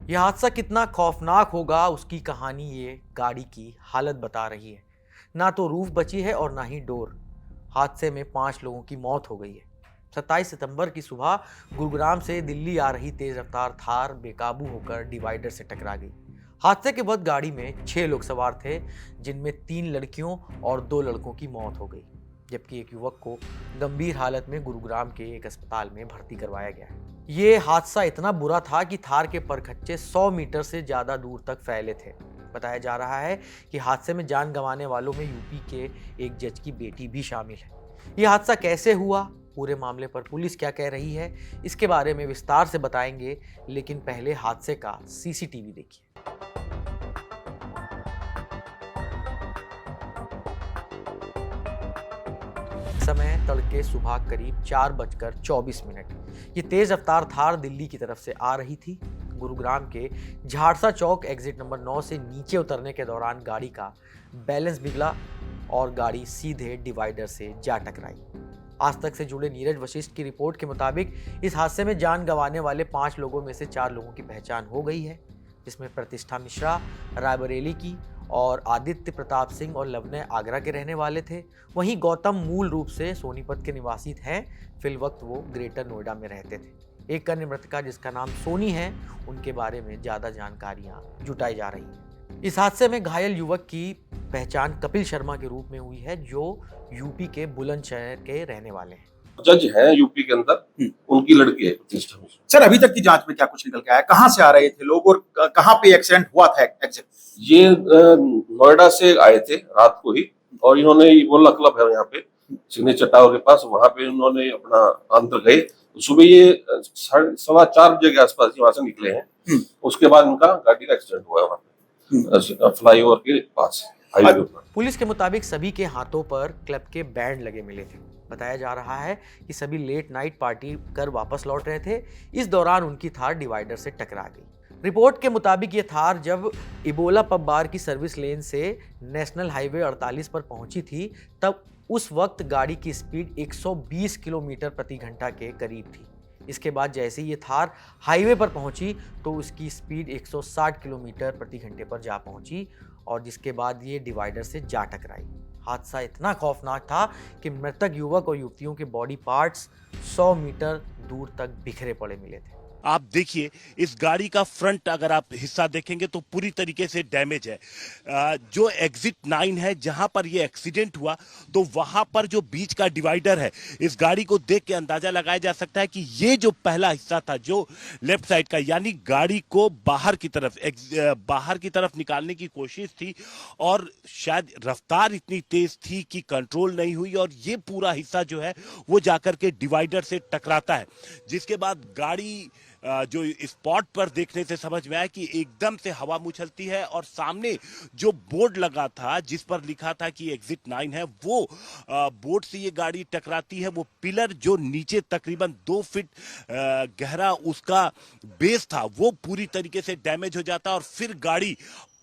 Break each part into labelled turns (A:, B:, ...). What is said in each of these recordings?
A: यह हादसा कितना खौफनाक होगा उसकी कहानी ये गाड़ी की हालत बता रही है। ना तो रूफ बची है और ना ही डोर। हादसे में 5 लोगों की मौत हो गई है। 27 सितंबर की सुबह गुरुग्राम से दिल्ली आ रही तेज रफ्तार थार बेकाबू होकर डिवाइडर से टकरा गई। हादसे के बाद गाड़ी में 6 लोग सवार थे, जिनमें 3 लड़कियों और 2 लड़कों की मौत हो गई, जबकि एक युवक को गंभीर हालत में गुरुग्राम के एक अस्पताल में भर्ती करवाया गया है। ये हादसा इतना बुरा था कि थार के परखच्चे 100 मीटर से ज्यादा दूर तक फैले थे। बताया जा रहा है कि हादसे में जान गंवाने वालों में यूपी के एक जज की बेटी भी शामिल है। यह हादसा कैसे हुआ, पूरे मामले पर पुलिस क्या कह रही है, इसके बारे में विस्तार से बताएंगे, लेकिन पहले हादसे का सीसीटीवी देखिए। समय तड़के सुबह करीब 4:24। ये तेज रफ्तार थार दिल्ली की तरफ से आ रही थी। गुरुग्राम के झाड़सा चौक एग्जिट नंबर 9 से नीचे उतरने के दौरान गाड़ी का बैलेंस बिगड़ा और गाड़ी सीधे डिवाइडर से जा टकराई। आज तक से जुड़े नीरज वशिष्ठ की रिपोर्ट के मुताबिक इस हादसे में जान गंवाने वाले 5 लोगों में से 4 लोगों की पहचान हो गई है, जिसमें प्रतिष्ठा मिश्रा रायबरेली की और आदित्य प्रताप सिंह और लवनय आगरा के रहने वाले थे। वहीं गौतम मूल रूप से सोनीपत के निवासी हैं। फिलवक्त वो ग्रेटर नोएडा में रहते थे। एक अन्य मृतका जिसका नाम सोनी है, उनके बारे में ज्यादा जानकारियां जुटाई जा रही हैं। इस हादसे में घायल युवक की पहचान कपिल शर्मा के रूप में हुई है, जो यूपी के बुलंदशहर के रहने वाले हैं।
B: जज है यूपी के अंदर, उनकी लड़की है प्रतिष्ठा मिश्रा।
C: सर, अभी तक की जांच में क्या कुछ निकल के आया? कहाँ से आ रहे थे लोग और कहाँ पे एक्सीडेंट हुआ था एग्जैक्ट?
B: ये नोएडा से आए थे रात को ही, और इन्होंने बोला क्लब है यहाँ पे सिग्नेचर टावर के पास, वहां पे उन्होंने अपना अंदर गए। तो सुबह ये 4:15 बजे के आसपास वहां से निकले हैं। उसके बाद उनका गाड़ी का एक्सीडेंट हुआ वहां पे फ्लाईओवर के पास हाईवे के ऊपर।
A: पुलिस के मुताबिक सभी के हाथों पर क्लब के बैंड लगे मिले थे। बताया जा रहा है कि सभी लेट नाइट पार्टी कर वापस लौट रहे थे। इस दौरान उनकी थार डिवाइडर से टकरा गई। रिपोर्ट के मुताबिक ये थार जब इबोला पब बार की सर्विस लेन से नेशनल हाईवे 48 पर पहुंची थी, तब उस वक्त गाड़ी की स्पीड 120 किलोमीटर प्रति घंटा के करीब थी। इसके बाद जैसे ही ये थार हाईवे पर पहुंची तो उसकी स्पीड 160 किलोमीटर प्रति घंटे पर जा पहुंची, और जिसके बाद ये डिवाइडर से जा टकराई। हादसा इतना खौफनाक था कि मृतक युवक और युवतियों के बॉडी पार्ट्स 100 मीटर दूर तक बिखरे पड़े मिले थे।
D: आप देखिए, इस गाड़ी का फ्रंट अगर आप हिस्सा देखेंगे तो पूरी तरीके से डैमेज है। जो एग्जिट 9 है जहां पर ये एक्सीडेंट हुआ, तो वहां पर जो बीच का डिवाइडर है, इस गाड़ी को देख के अंदाजा लगाया जा सकता है कि ये जो पहला हिस्सा था जो लेफ्ट साइड का, यानी गाड़ी को बाहर की तरफ निकालने की कोशिश थी, और शायद रफ्तार इतनी तेज थी कि कंट्रोल नहीं हुई, और ये पूरा हिस्सा जो है वो जाकर के डिवाइडर से टकराता है। जिसके बाद गाड़ी जो स्पॉट पर देखने से समझ में आया कि एकदम से हवा उछलती है, और सामने जो बोर्ड लगा था जिस पर लिखा था कि एग्जिट 9 है, वो बोर्ड से ये गाड़ी टकराती है। वो पिलर जो नीचे तकरीबन 2 फीट गहरा उसका बेस था, वो पूरी तरीके से डैमेज हो जाता है, और फिर गाड़ी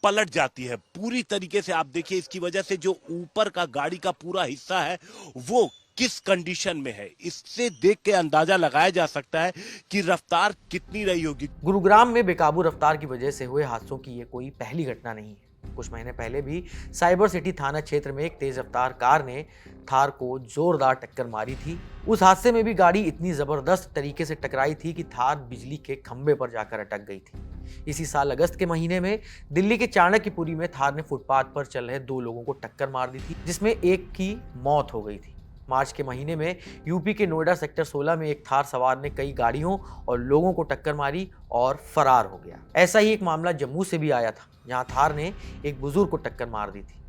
D: पलट जाती है पूरी तरीके से। आप देखिए, इसकी वजह से जो ऊपर का गाड़ी का पूरा हिस्सा है वो किस कंडीशन में है, इससे देख के अंदाजा लगाया जा सकता है कि रफ्तार कितनी रही होगी।
A: गुरुग्राम में बेकाबू रफ्तार की वजह से हुए हादसों की ये कोई पहली घटना नहीं है। कुछ महीने पहले भी साइबर सिटी थाना क्षेत्र में एक तेज रफ्तार कार ने थार को जोरदार टक्कर मारी थी। उस हादसे में भी गाड़ी इतनी जबरदस्त तरीके से टकराई थी कि थार बिजली के खंभे पर जाकर अटक गई थी। इसी साल अगस्त के महीने में दिल्ली के चाणक्यपुरी में थार ने फुटपाथ पर चल रहे 2 लोगों को टक्कर मार दी थी, जिसमें एक की मौत हो गई थी। मार्च के महीने में यूपी के नोएडा सेक्टर 16 में एक थार सवार ने कई गाड़ियों और लोगों को टक्कर मारी और फरार हो गया। ऐसा ही एक मामला जम्मू से भी आया था, जहां थार ने एक बुजुर्ग को टक्कर मार दी थी।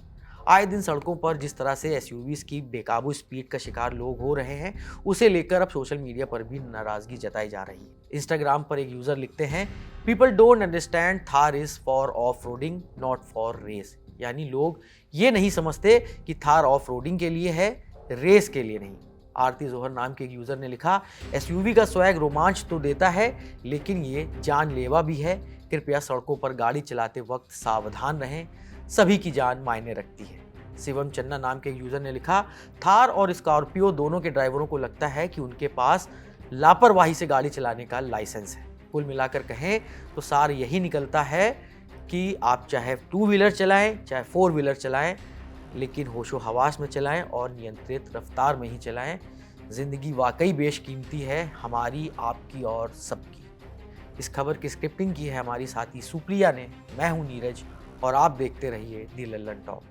A: आए दिन सड़कों पर जिस तरह से एसयूवीज की बेकाबू स्पीड का शिकार लोग हो रहे हैं, उसे लेकर अब सोशल मीडिया पर भी नाराजगी जताई जा रही है। इंस्टाग्राम पर एक यूजर लिखते हैं, people don't understand Thar is for off roading not for race. यानी लोग ये नहीं समझते कि थार ऑफ रोडिंग के लिए है, रेस के लिए नहीं। आरती जोहर नाम के एक यूजर ने लिखा, एसयूवी का स्वैग रोमांच तो देता है, लेकिन ये जानलेवा भी है। कृपया सड़कों पर गाड़ी चलाते वक्त सावधान रहें, सभी की जान मायने रखती है। शिवम चन्ना नाम के एक यूजर ने लिखा, थार और स्कॉर्पियो दोनों के ड्राइवरों को लगता है कि उनके पास लापरवाही से गाड़ी चलाने का लाइसेंस है। कुल मिलाकर कहें तो सार यही निकलता है कि आप चाहे 2 व्हीलर चलाएं, चाहे 4 व्हीलर चलाएं, लेकिन होशो हवास में चलाएं और नियंत्रित रफ्तार में ही चलाएं। ज़िंदगी वाकई बेशकीमती है, हमारी, आपकी और सबकी। इस खबर की स्क्रिप्टिंग की है हमारी साथी सुप्रिया ने। मैं हूं नीरज और आप देखते रहिए दी लल्लन टॉप।